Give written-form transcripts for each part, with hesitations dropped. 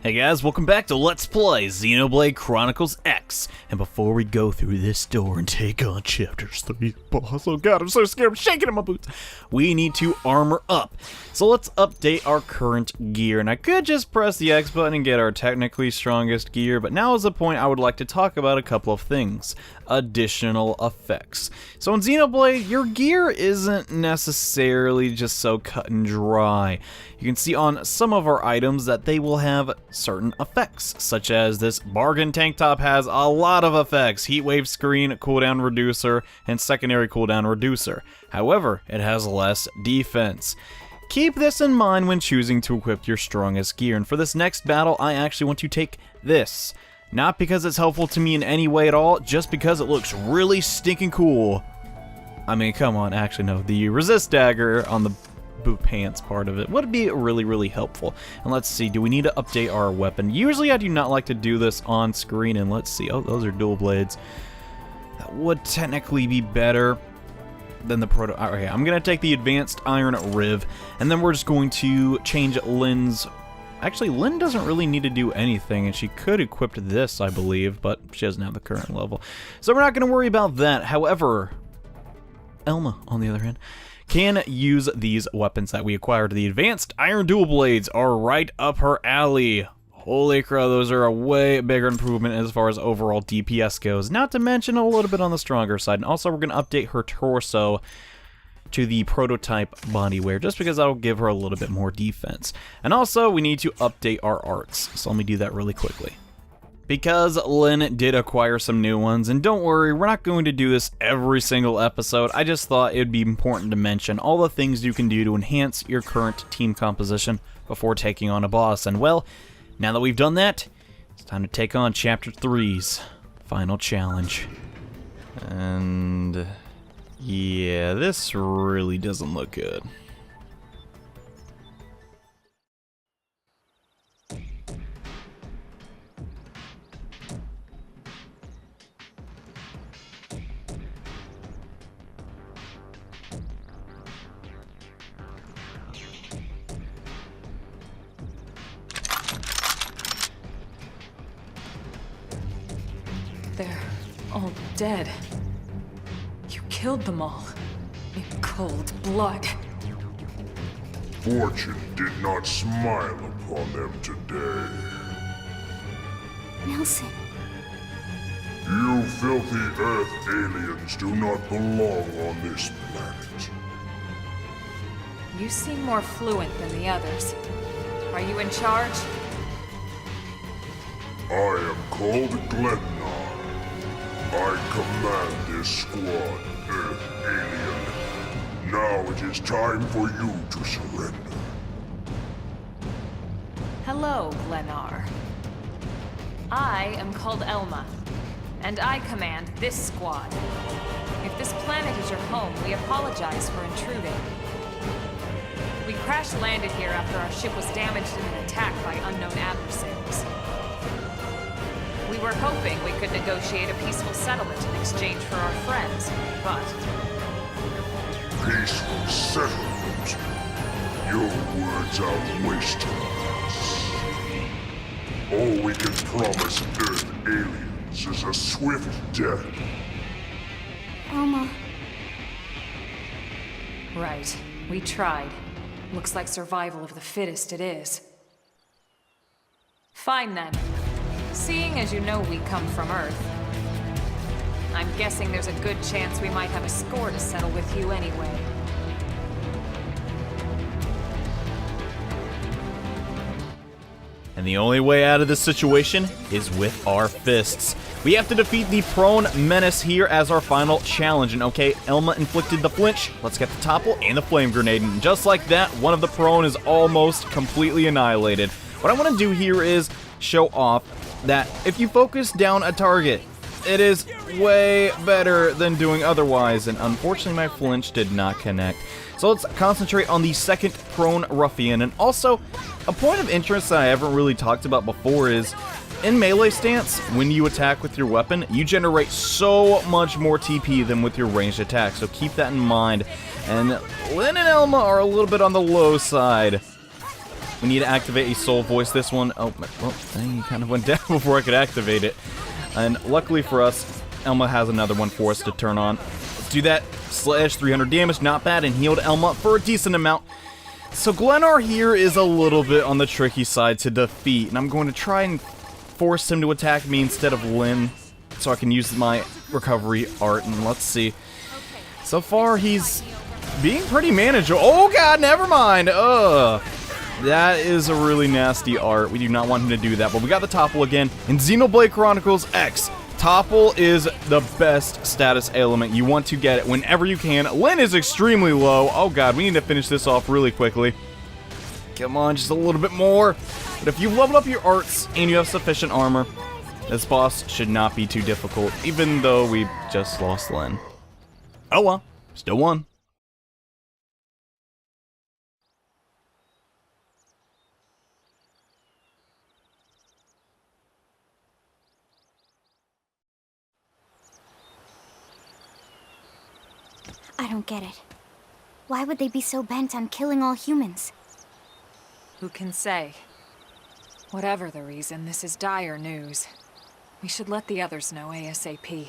Hey guys, welcome back to Let's Play Xenoblade Chronicles X. And before we go through this door and take on chapters 3 boss, oh god, I'm so scared, I'm shaking in my boots. We need to armor up. So let's update our current gear. And I could just press the X button and get our technically strongest gear, but now is the point I would like to talk about a couple of things. Additional effects. So in Xenoblade, your gear isn't necessarily just so cut and dry. You can see on some of our items that they will have certain effects, such as this bargain tank top has a lot of effects: heat wave screen, cooldown reducer, and secondary cooldown reducer. However, it has less defense. Keep this in mind when choosing to equip your strongest gear, and for this next battle, I actually want to take this. Not because it's helpful to me in any way at all, just because it looks really stinking cool. I mean, come on, actually no, the resist dagger on the boot pants part of it would be really helpful. And let's see, do we need to update our weapon? Usually I do not like to do this on screen, and let's see, oh, those are dual blades. That would technically be better than the proto. Okay, I'm gonna take the advanced iron riv, and then we're just going to change Lynn's. Actually, Lynn doesn't really need to do anything, and she could equip this, I believe, but she doesn't have the current level. So we're not going to worry about that. However, Elma, on the other hand, can use these weapons that we acquired. The advanced iron dual blades are right up her alley. Holy crow, those are a way bigger improvement as far as overall DPS goes. Not to mention a little bit on the stronger side. And also, we're going to update her torso to the prototype bodywear, just because that'll give her a little bit more defense. And also, we need to update our arts, so let me do that really quickly. Because Lynn did acquire some new ones, and don't worry, we're not going to do this every single episode. I just thought it would be important to mention all the things you can do to enhance your current team composition before taking on a boss. And well, now that we've done that, it's time to take on Chapter 3's final challenge. And yeah, this really doesn't look good. They're all dead. You killed them all. In cold blood. Fortune did not smile upon them today. Nelson. You filthy Earth aliens do not belong on this planet. You seem more fluent than the others. Are you in charge? I am called Glednar. I command this squad, Earth alien. Now it is time for you to surrender. Hello, Glennar. I am called Elma, and I command this squad. If this planet is your home, we apologize for intruding. We crash-landed here after our ship was damaged in an attack by unknown adversaries. We were hoping we could negotiate a peaceful settlement in exchange for our friends, but Peaceful settlement. Your words are wasted on us. All we can promise Earth aliens is a swift death. Elma. right, we tried. Looks like survival of the fittest it is. Fine then. Seeing as you know we come from Earth, I'm guessing there's a good chance we might have a score to settle with you anyway. And the only way out of this situation is with our fists. We have to defeat the prone menace here as our final challenge. And okay, Elma inflicted the flinch. Let's get the topple and the flame grenade. And just like that, one of the prone is almost completely annihilated. What I want to do here is show off that if you focus down a target, it is way better than doing otherwise. And unfortunately, my flinch did not connect. So let's concentrate on the second prone ruffian. And also, a point of interest that I haven't really talked about before is, in melee stance, when you attack with your weapon, you generate so much more TP than with your ranged attack, so keep that in mind. And Lynn and Elma are a little bit on the low side. We need to activate a soul voice. This one, oh, well, he kind of went down before I could activate it. And luckily for us, Elma has another one for us to turn on. Let's do that. Slash 300 damage, not bad, and healed Elma for a decent amount. So Glennar here is a little bit on the tricky side to defeat, and I'm going to try and force him to attack me instead of Lyn, so I can use my recovery art, and let's see. So far, he's being pretty manageable. Oh god, never mind. That is a really nasty art. We do not want him to do that, but we got the topple again. In Xenoblade Chronicles X, topple is the best status ailment. You want to get it whenever you can. Lyn is extremely low. Oh god, we need to finish this off really quickly. Come on, just a little bit more. But if you've leveled up your arts and you have sufficient armor, this boss should not be too difficult, even though we just lost Lyn. Oh well, still won. I don't get it. Why would they be so bent on killing all humans? Who can say? Whatever the reason, this is dire news. We should let the others know ASAP.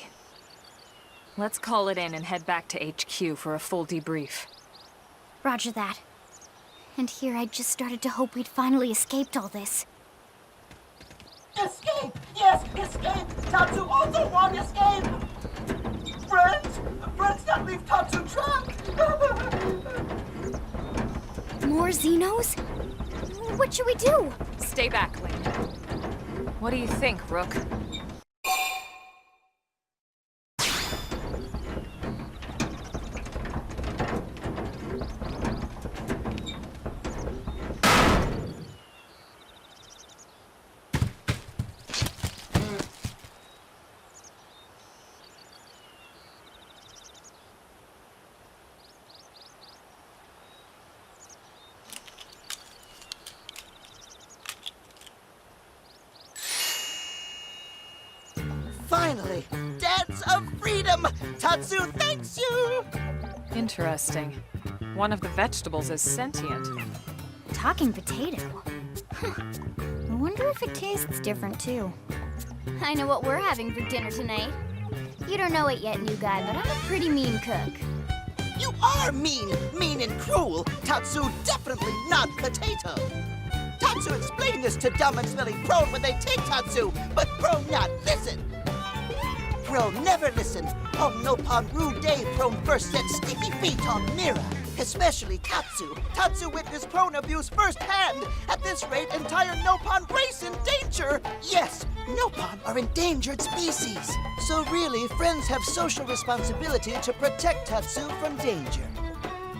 Let's call it in and head back to HQ for a full debrief. Roger that. And here I just started to hope we'd finally escaped all this. Escape! Yes, escape! Tatsu also want escape! Friends! Friends that leave Tatsu trapped! More Xenos? What should we do? Stay back, Lyn. What do you think, Rook? Finally! Dance of freedom! Tatsu thanks you! Interesting. One of the vegetables is sentient. Talking potato. I wonder if it tastes different too. I know what we're having for dinner tonight. You don't know it yet, new guy, but I'm a pretty mean cook. You are mean! Mean and cruel! Tatsu definitely not potato! Tatsu explained this to dumb and smelly Prone when they take Tatsu, but Prone not listen! Prone never listen. On Nopon rude day, Prone first set sticky feet on Mira. Especially Tatsu. Tatsu witnessed Prone abuse firsthand. At this rate, entire Nopon race in danger. Yes, Nopon are endangered species. So really, friends have social responsibility to protect Tatsu from danger.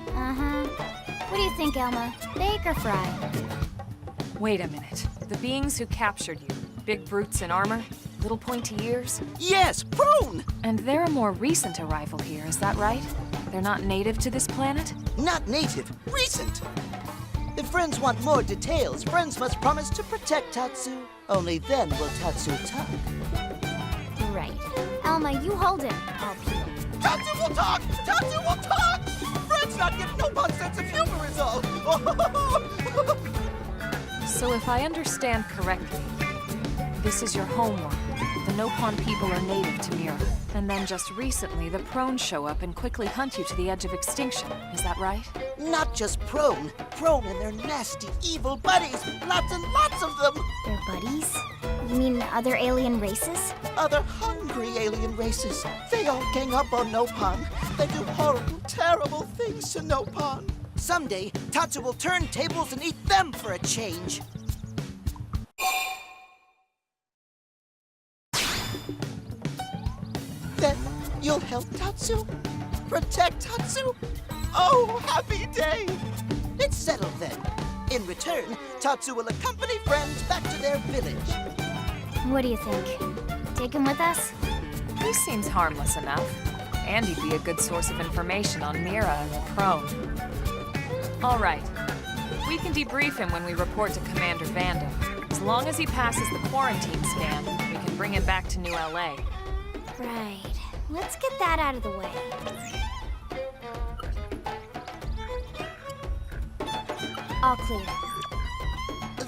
Uh-huh. What do you think, Elma? Bake or fry? Wait a minute. The beings who captured you, big brutes in armor, little pointy ears? Yes, Prone! And they're a more recent arrival here, is that right? They're not native to this planet? Not native, recent. If friends want more details, friends must promise to protect Tatsu. Only then will Tatsu talk. Right. Elma, you hold him. I'll peel. Tatsu will talk! Tatsu will talk! Friends not get Nopon's sense of humor is all. So if I understand correctly, this is your homeworld. The Nopon people are native to Mira. And then just recently, the Prone show up and quickly hunt you to the edge of extinction. Is that right? Not just Prone. Prone and their nasty, evil buddies. Lots and lots of them. Their buddies? You mean other alien races? Other hungry alien races. They all gang up on Nopon. They do horrible, terrible things to Nopon. Someday, Tatsu will turn tables and eat them for a change. Then you'll help Tatsu? Protect Tatsu? Oh, happy day! It's settled then. In return, Tatsu will accompany friends back to their village. What do you think? Take him with us? He seems harmless enough. And he'd be a good source of information on Mira and the Prone. All right. We can debrief him when we report to Commander Vanda. As long as he passes the quarantine scan, we can bring him back to New LA. Right. Let's get that out of the way. All clear.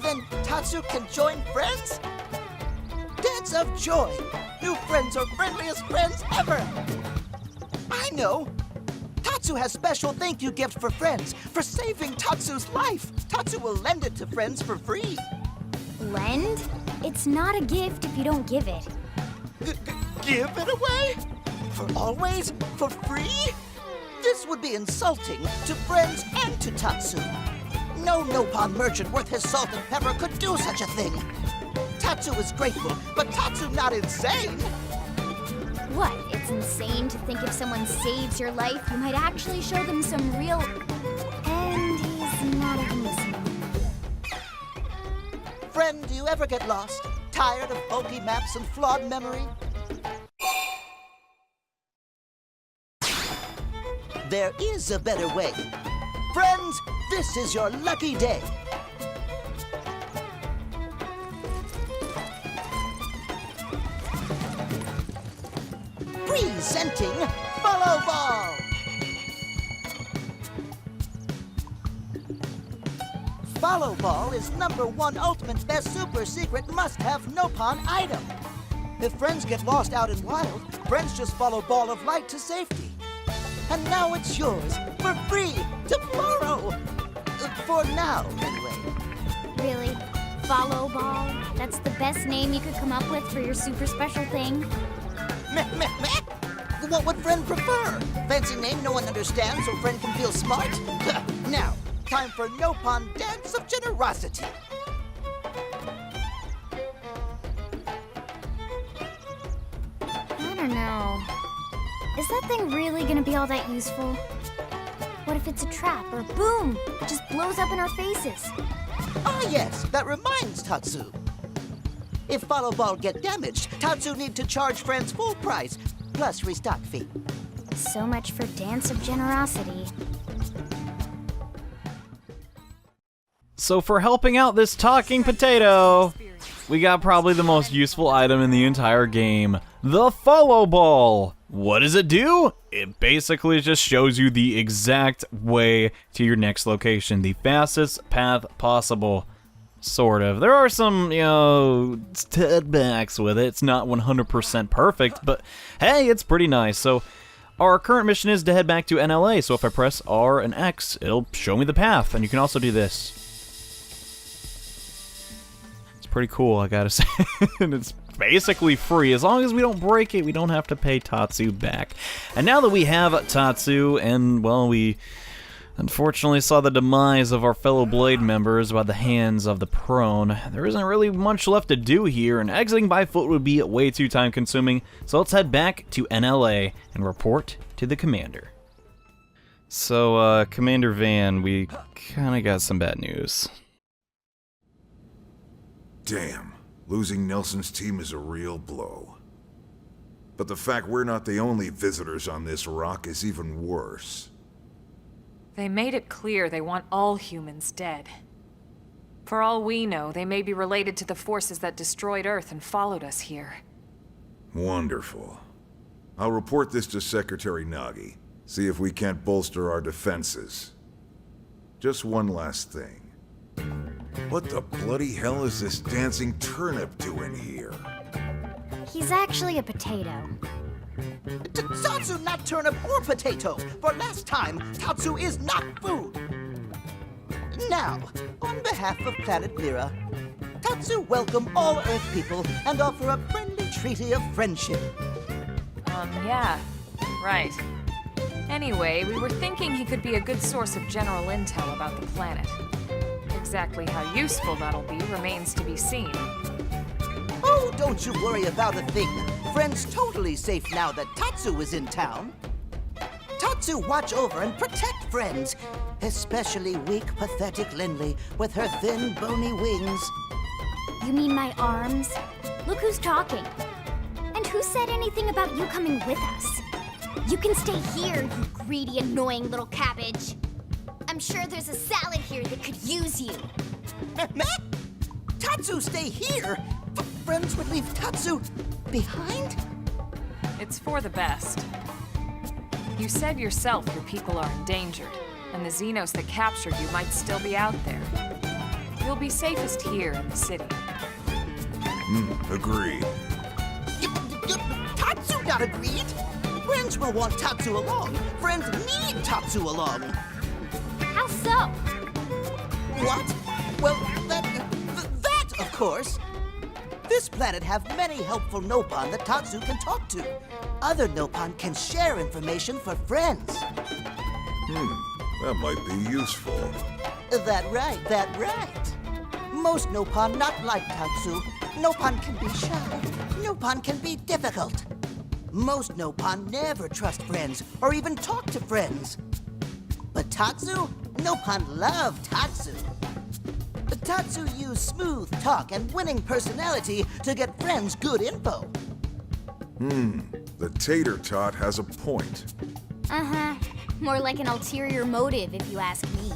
then Tatsu can join friends? Dance of joy! New friends are friendliest friends ever! I know! Tatsu has special thank you gift for friends for saving Tatsu's life. Tatsu will lend it to friends for free. Lend? It's not a gift if you don't give it. Give it away? For always? For free? This would be insulting to friends and to Tatsu. No Nopon merchant worth his salt and pepper could do such a thing. Tatsu is grateful, but Tatsu not insane. What? It's insane to think if someone saves your life, you might actually show them some real... And he's not even listening. Friend, do you ever get lost? Tired of bulky maps and flawed memory? There is a better way. Friends, this is your lucky day. Presenting Follow Ball! Follow Ball is #1 ultimate best super secret must-have Nopon item. If friends get lost out in wild, friends just follow Ball of Light to safety. And now it's yours, for free, to borrow! For now, anyway. Really? Follow Ball? That's the best name you could come up with for your super special thing? Meh, meh, meh. What would friend prefer? Fancy name no one understands so friend can feel smart? Now, time for Nopon Dance of Generosity. I don't know. Is that thing really gonna be all that useful? What if it's a trap or boom? It just blows up in our faces. Ah yes, that reminds Tatsu. If Follow Ball get damaged, Tatsu need to charge friends full price, plus restock fee. So much for Dance of Generosity. So for helping out this talking potato, we got probably the most useful item in the entire game, the Follow Ball. What does it do? It basically just shows you the exact way to your next location, the fastest path possible. Sort of. There are some, setbacks with it. It's not 100% perfect, but hey, it's pretty nice. So our current mission is to head back to NLA, so if I press R and X, it'll show me the path, and you can also do this. It's pretty cool, I gotta say. And it's basically free. As long as we don't break it, we don't have to pay Tatsu back. And now that we have Tatsu, and, well, we unfortunately saw the demise of our fellow Blade members by the hands of the prone, there isn't really much left to do here, and exiting by foot would be way too time-consuming, so let's head back to NLA and report to the commander. So, Commander Van, we kinda got some bad news. Damn, losing Nelson's team is a real blow. But the fact we're not the only visitors on this rock is even worse. They made it clear they want all humans dead. For all we know, they may be related to the forces that destroyed Earth and followed us here. Wonderful. I'll report this to Secretary Nagi. See if we can't bolster our defenses. Just one last thing. What the bloody hell is this dancing turnip doing here? He's actually a potato. Tatsu not turnip or potato. For last time, Tatsu is not food. Now, on behalf of Planet Mira, Tatsu welcome all Earth people and offer a friendly treaty of friendship. Yeah, right. Anyway, we were thinking he could be a good source of general intel about the planet. Exactly how useful that'll be remains to be seen. Oh, don't you worry about a thing. Friend's totally safe now that Tatsu is in town. Tatsu watch over and protect friends, especially weak, pathetic Lindley with her thin, bony wings. You mean my arms? Look who's talking. And who said anything about you coming with us? You can stay here, you greedy, annoying little cabbage. I'm sure there's a salad here that could use you. Meh? Tatsu stay here? Friends would leave Tatsu behind? It's for the best. You said yourself your people are endangered, and the Xenos that captured you might still be out there. You'll be safest here in the city. Agreed. Tatsu not agreed. Friends will want Tatsu along. Friends need Tatsu along. How so? What? Well, that, of course. This planet have many helpful Nopon that Tatsu can talk to. Other Nopon can share information for friends. That might be useful. That right. Most Nopon not like Tatsu. Nopon can be shy. Nopon can be difficult. Most Nopon never trust friends or even talk to friends. But Tatsu? Nopon love Tatsu. Tatsu use smooth talk and winning personality to get friends good info. The tater tot has a point. Uh-huh. More like an ulterior motive, if you ask me.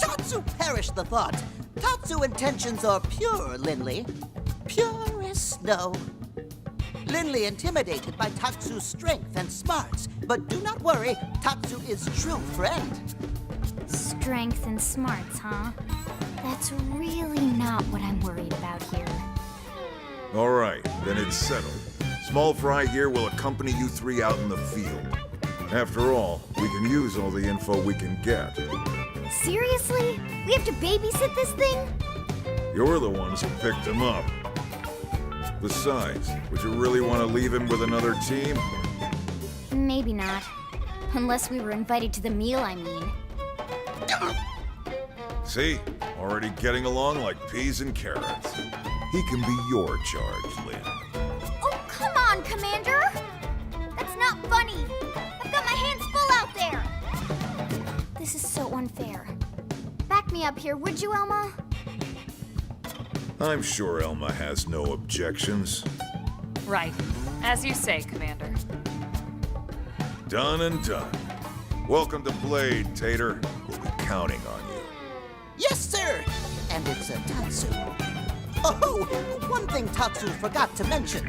Tatsu perish the thought. Tatsu intentions are pure, Linley. Pure as snow. Linley intimidated by Tatsu's strength and smarts. But do not worry, Tatsu is true friend. Strength and smarts, huh? That's really not what I'm worried about here. All right, then it's settled. Small Fry here will accompany you three out in the field. After all, we can use all the info we can get. Seriously? We have to babysit this thing? You're the ones who picked him up. Besides, would you really want to leave him with another team? Maybe not. Unless we were invited to the meal, I mean. See? Already getting along like peas and carrots. He can be your charge, Lynn. Oh, come on, Commander! That's not funny! I've got my hands full out there! This is so unfair. Back me up here, would you, Elma? I'm sure Elma has no objections. Right. As you say, Commander. Done and done. Welcome to Blade, Tater. We'll be counting on you. Yes, sir! And it's a Tatsu. Oh, one thing Tatsu forgot to mention.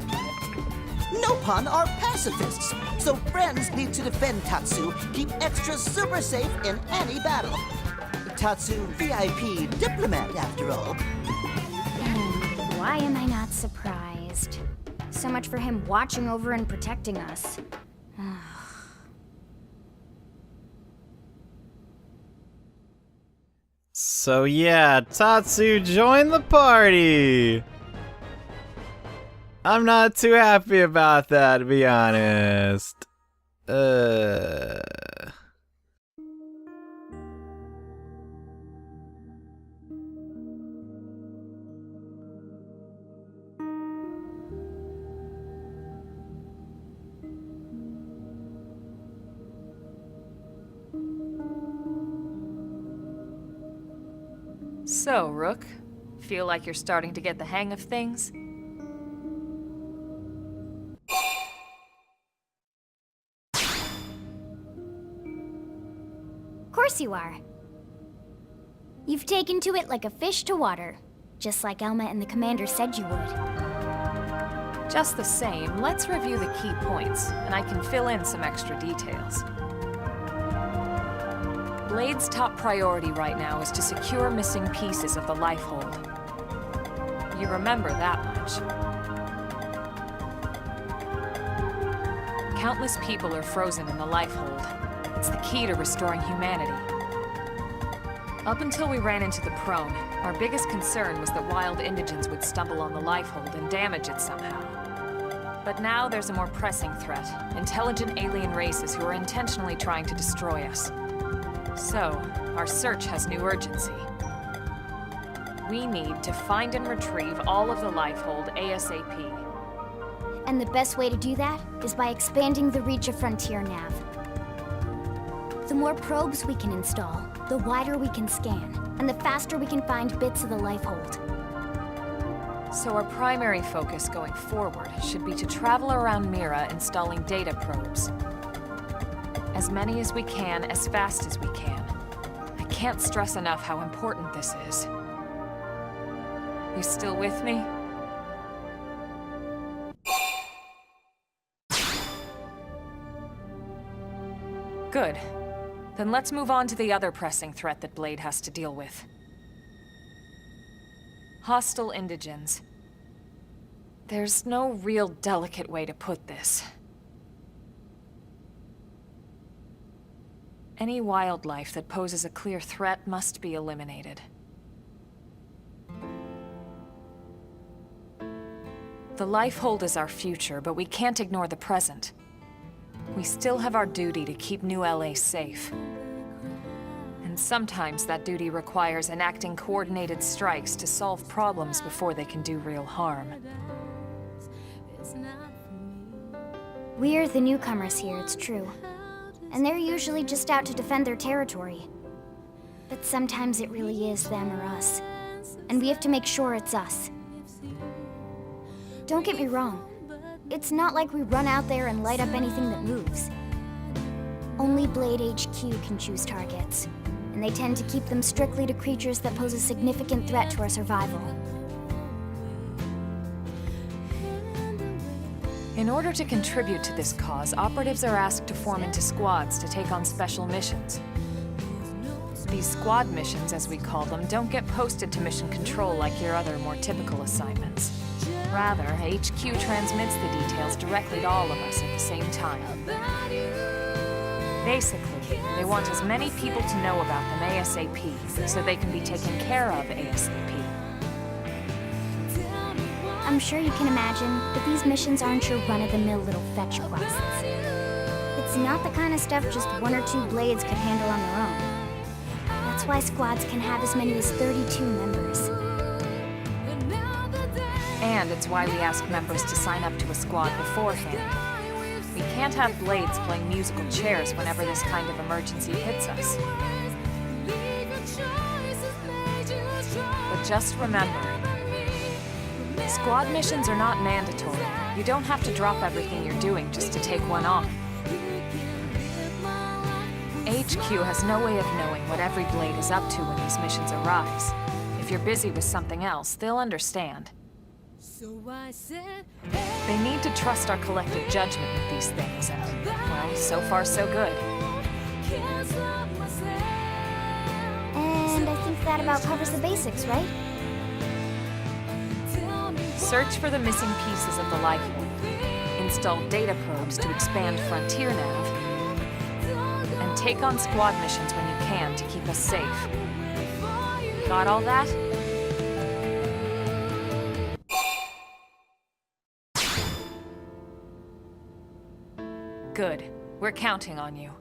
Nopon are pacifists, so friends need to defend Tatsu, keep extra super safe in any battle. Tatsu VIP diplomat, after all. Why am I not surprised? So much for him watching over and protecting us. So yeah, Tatsu joined the party! I'm not too happy about that, to be honest. So, Rook, feel like you're starting to get the hang of things? Of course you are. You've taken to it like a fish to water, just like Elma and the Commander said you would. Just the same, let's review the key points, and I can fill in some extra details. Blade's top priority right now is to secure missing pieces of the Lifehold. You remember that much. Countless people are frozen in the Lifehold. It's the key to restoring humanity. Up until we ran into the Prone, our biggest concern was that wild indigents would stumble on the Lifehold and damage it somehow. But now there's a more pressing threat, intelligent alien races who are intentionally trying to destroy us. So, our search has new urgency. We need to find and retrieve all of the Lifehold ASAP. And the best way to do that is by expanding the reach of Frontier Nav. The more probes we can install, the wider we can scan, and the faster we can find bits of the Lifehold. So our primary focus going forward should be to travel around Mira installing data probes. As many as we can, as fast as we can. I can't stress enough how important this is. You still with me? Good. Then let's move on to the other pressing threat that Blade has to deal with. Hostile indigens. There's no real delicate way to put this. Any wildlife that poses a clear threat must be eliminated. The Lifehold is our future, but we can't ignore the present. We still have our duty to keep New LA safe. And sometimes that duty requires enacting coordinated strikes to solve problems before they can do real harm. We're the newcomers here, it's true. And they're usually just out to defend their territory. But sometimes it really is them or us. And we have to make sure it's us. Don't get me wrong. It's not like we run out there and light up anything that moves. Only Blade HQ can choose targets, and they tend to keep them strictly to creatures that pose a significant threat to our survival. In order to contribute to this cause, operatives are asked to form into squads to take on special missions. These squad missions, as we call them, don't get posted to mission control like your other, more typical assignments. Rather, HQ transmits the details directly to all of us at the same time. Basically, they want as many people to know about them ASAP, so they can be taken care of ASAP. I'm sure you can imagine that these missions aren't your run-of-the-mill little fetch quests. It's not the kind of stuff just one or two blades could handle on their own. That's why squads can have as many as 32 members. And it's why we ask members to sign up to a squad beforehand. We can't have blades playing musical chairs whenever this kind of emergency hits us. But just remember, squad missions are not mandatory. You don't have to drop everything you're doing just to take one on. HQ has no way of knowing what every blade is up to when these missions arise. If you're busy with something else, they'll understand. They need to trust our collective judgment with these things, and, well, so far so good. And I think that about covers the basics, right? Search for the missing pieces of the Lifehold. Install data probes to expand Frontier Nav. And take on squad missions when you can to keep us safe. Got all that? Good. We're counting on you.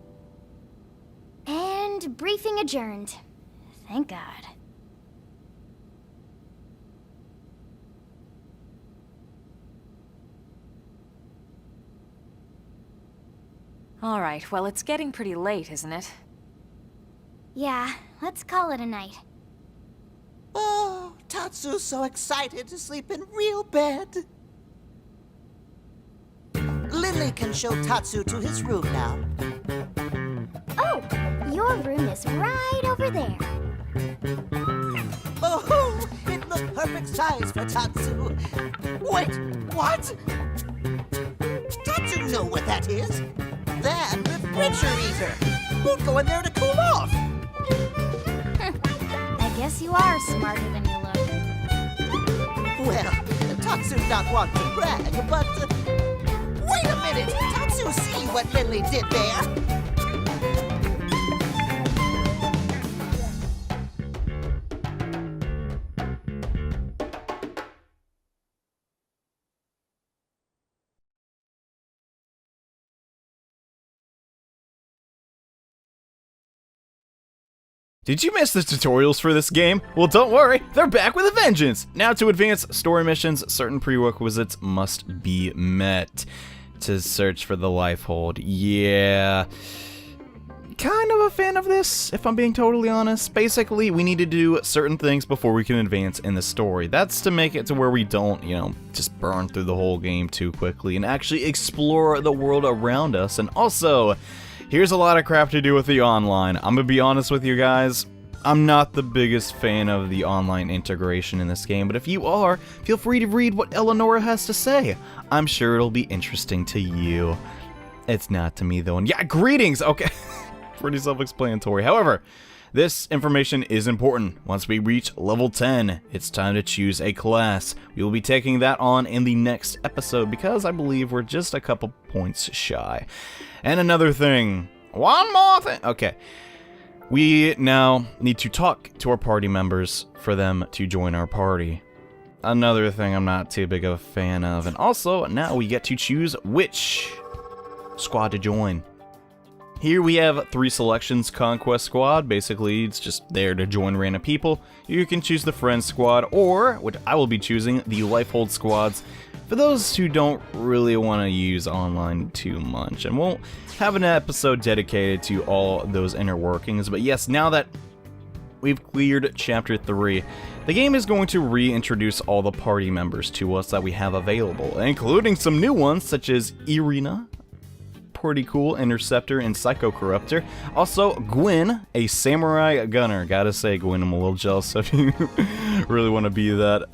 And briefing adjourned. Thank God. All right, well, it's getting pretty late, isn't it? Yeah, let's call it a night. Oh, Tatsu's so excited to sleep in real bed. Lily can show Tatsu to his room now. Oh, your room is right over there. Oh, it looks perfect size for Tatsu. Wait, what? Tatsu know what that is. That refrigerator. We'll go in there to cool off. I guess you are smarter than you look. Well, Tatsu's not one to brag, but... wait a minute! Tatsu see what Lily did there! Did you miss the tutorials for this game? Well, don't worry, they're back with a vengeance! Now to advance story missions, certain prerequisites must be met. To search for the Lifehold, yeah. Kind of a fan of this, if I'm being totally honest. Basically, we need to do certain things before we can advance in the story. That's to make it to where we don't, just burn through the whole game too quickly and actually explore the world around us. And also, here's a lot of crap to do with the online. I'm gonna be honest with you guys, I'm not the biggest fan of the online integration in this game, but if you are, feel free to read what Eleonora has to say. I'm sure it'll be interesting to you. It's not to me though, and yeah, greetings! Okay, pretty self-explanatory. However, This information is important. Once we reach level 10, it's time to choose a class. We will be taking that on in the next episode because I believe we're just a couple points shy. And another thing, one more thing. Okay, we now need to talk to our party members for them to join our party. Another thing I'm not too big of a fan of. And also, now we get to choose which squad to join. Here we have 3 selections. Conquest Squad, basically it's just there to join random people. You can choose the Friends Squad, or, what I will be choosing, the Lifehold Squads, for those who don't really want to use online too much. And we'll have an episode dedicated to all those inner workings. But yes, now that we've cleared Chapter 3, the game is going to reintroduce all the party members to us that we have available, including some new ones such as Irina, pretty cool, Interceptor, and Psycho Corruptor. Also, Gwyn, a Samurai Gunner. Gotta say, Gwyn, I'm a little jealous if you really want to be that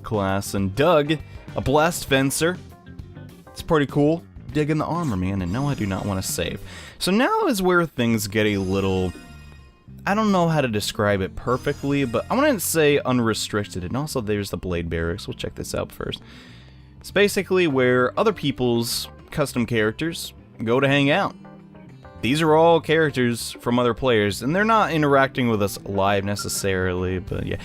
class. And Doug, a Blast Fencer. It's pretty cool. Digging the armor, man, and no, I do not want to save. So now is where things get a little... I don't know how to describe it perfectly, but I wouldn't say unrestricted. And also, there's the Blade Barracks. We'll check this out first. It's basically where other people's custom characters go to hang out. These are all characters from other players, and they're not interacting with us live necessarily, but yeah.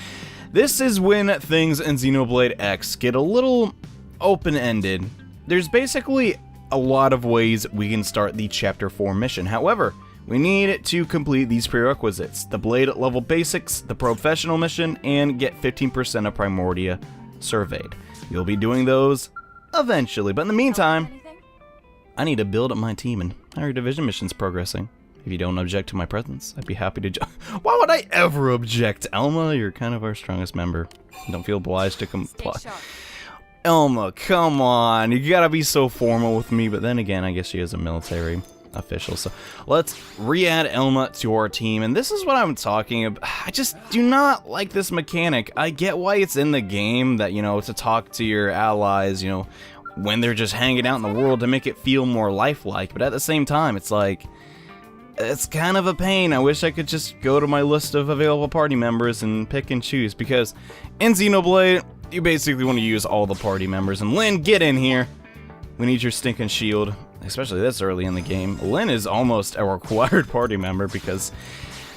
This is when things in Xenoblade X get a little open-ended. There's basically a lot of ways we can start the Chapter 4 mission. However, we need to complete these prerequisites: the Blade level basics, the professional mission, and get 15% of Primordia surveyed. You'll be doing those eventually, but in the meantime, I need to build up my team, and how are your division missions progressing? If you don't object to my presence, I'd be happy to Why would I ever object? Elma, you're kind of our strongest member. Don't feel obliged to comply. Elma, come on. You gotta be so formal with me, but then again, I guess she is a military official. So let's re-add Elma to our team, and this is what I'm talking about. I just do not like this mechanic. I get why it's in the game that, you know, to talk to your allies, you know, when they're just hanging out in the world to make it feel more lifelike, but at the same time, it's like, it's kind of a pain. I wish I could just go to my list of available party members and pick and choose, because in Xenoblade, you basically want to use all the party members. And Lynn, get in here. We need your stinking shield, especially this early in the game. Lynn is almost a required party member, because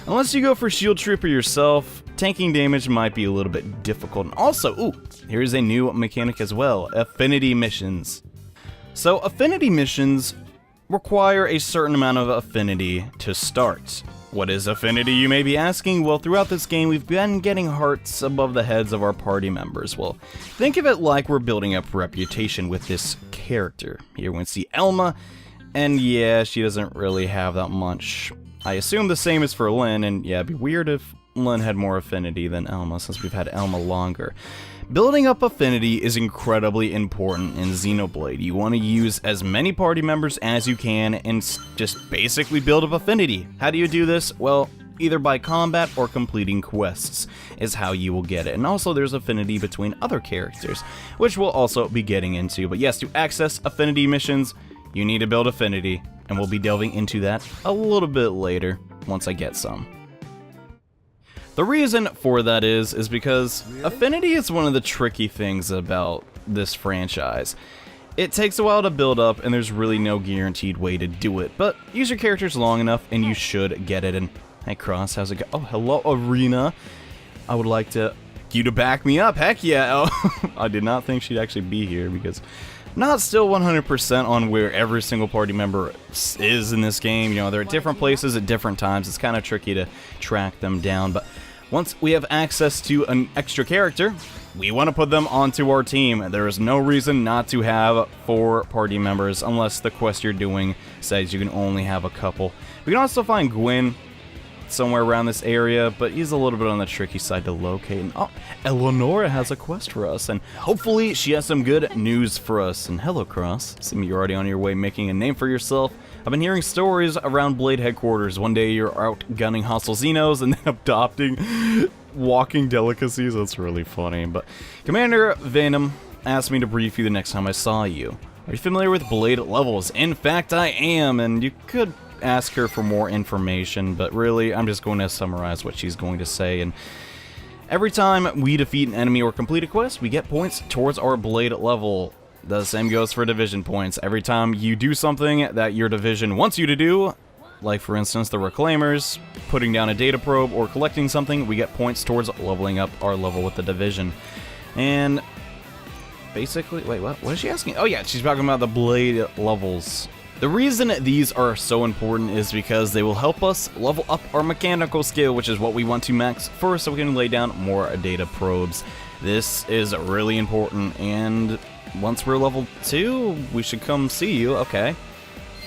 unless you go for shield trooper yourself, tanking damage might be a little bit difficult. And also, ooh, here's a new mechanic as well: affinity missions. So affinity missions require a certain amount of affinity to start. What is affinity, you may be asking? Well, throughout this game, we've been getting hearts above the heads of our party members. Well, think of it like we're building up reputation with this character. Here we see Elma, and yeah, she doesn't really have that much. I assume the same is for Lynn, and yeah, it'd be weird if Lynn had more affinity than Elma, since we've had Elma longer. Building up affinity is incredibly important in Xenoblade. You want to use as many party members as you can and just basically build up affinity. How do you do this? Well, either by combat or completing quests is how you will get it. And also there's affinity between other characters, which we'll also be getting into. But yes, to access affinity missions, you need to build affinity, and we'll be delving into that a little bit later once I get some. The reason for that is because affinity is one of the tricky things about this franchise. It takes a while to build up, and there's really no guaranteed way to do it, but use your characters long enough and you should get it. And hey Cross, how's it go? Oh, hello Arena. I would like you to back me up. Heck yeah. Oh, I did not think she'd actually be here, because I'm not still 100% on where every single party member is in this game. You know, they're at different places at different times. It's kind of tricky to track them down, but once we have access to an extra character, we want to put them onto our team. There is no reason not to have 4 party members unless the quest you're doing says you can only have a couple. We can also find Gwyn somewhere around this area, but he's a little bit on the tricky side to locate. And oh, Eleonora has a quest for us, and hopefully she has some good news for us. And hello Cross, seems you're already on your way making a name for yourself. I've been hearing stories around Blade headquarters. One day you're out gunning hostile Xenos and then adopting walking delicacies. That's really funny. But Commander Venom asked me to brief you the next time I saw you. Are you familiar with Blade levels? In fact, I am, and you could ask her for more information, but really, I'm just going to summarize what she's going to say. And every time we defeat an enemy or complete a quest, we get points towards our blade level. The same goes for division points. Every time you do something that your division wants you to do, like for instance the Reclaimers, putting down a data probe, or collecting something, we get points towards leveling up our level with the division. And basically, wait, what is she asking? Oh yeah, she's talking about the blade levels. The reason these are so important is because they will help us level up our mechanical skill, which is what we want to max first so we can lay down more data probes. This is really important, and once we're level 2, we should come see you. Okay.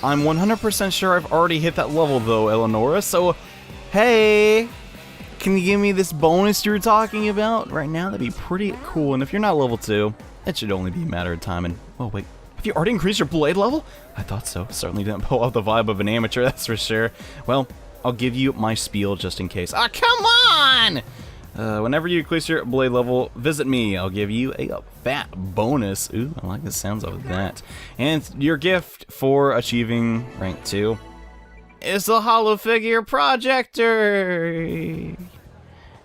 I'm 100% sure I've already hit that level though, Eleonora, so hey, can you give me this bonus you're talking about right now? That'd be pretty cool, and if you're not level 2, it should only be a matter of time. And oh wait, have you already increased your blade level? I thought so. Certainly didn't pull off the vibe of an amateur, that's for sure. Well, I'll give you my spiel just in case. Ah, come on! Whenever you increase your blade level, visit me. I'll give you a fat bonus. Ooh, I like the sounds of that. And your gift for achieving rank 2 is the hollow figure projector.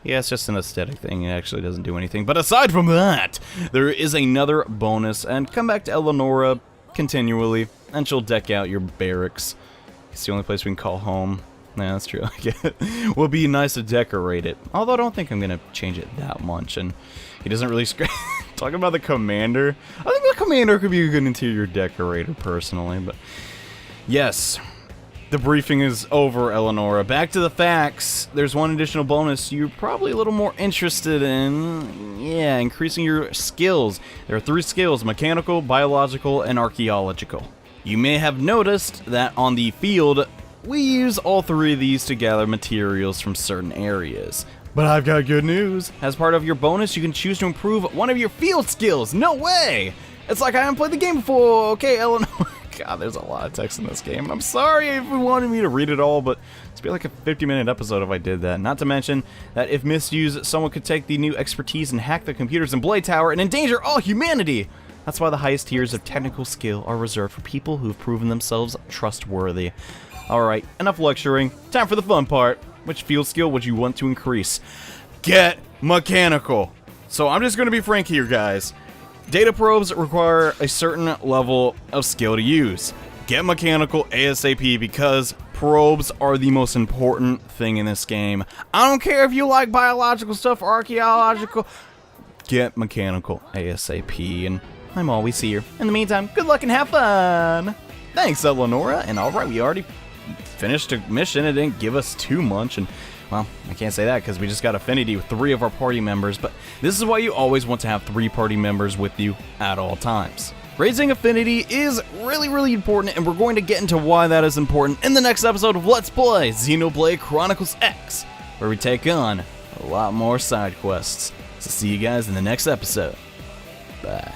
Yeah, it's just an aesthetic thing. It actually doesn't do anything. But aside from that, there is another bonus. And come back to Eleonora continually, and she'll deck out your barracks. It's the only place we can call home. Yeah, that's true. It will be nice to decorate it. Although I don't think I'm going to change it that much. And he doesn't really talking about the commander. I think the commander could be a good interior decorator, personally. But yes, the briefing is over, Eleonora. Back to the facts. There's one additional bonus you're probably a little more interested in. Yeah, increasing your skills. There are 3 skills: mechanical, biological, and archaeological. You may have noticed that on the field, we use all 3 of these to gather materials from certain areas. But I've got good news. As part of your bonus, you can choose to improve one of your field skills. No way! It's like I haven't played the game before. Okay, Eleanor. God, there's a lot of text in this game. And I'm sorry if you wanted me to read it all, but it'd be like a 50-minute episode if I did that. Not to mention that if misused, someone could take the new expertise and hack the computers in Blade Tower and endanger all humanity. That's why the highest tiers of technical skill are reserved for people who've proven themselves trustworthy. Alright, enough lecturing. Time for the fun part. Which field skill would you want to increase? Get mechanical. So I'm just going to be frank here, guys. Data probes require a certain level of skill to use. Get mechanical ASAP because probes are the most important thing in this game. I don't care if you like biological stuff or archaeological. Get mechanical ASAP, and I'm always here. In the meantime, good luck and have fun. Thanks, Eleonora. And alright, we already finished a mission. It didn't give us too much, and well, I can't say that because we just got affinity with 3 of our party members, but this is why you always want to have 3 party members with you at all times. Raising affinity is really important, and we're going to get into why that is important in the next episode of Let's Play Xenoblade Chronicles X, where we take on a lot more side quests. So see you guys in the next episode. Bye.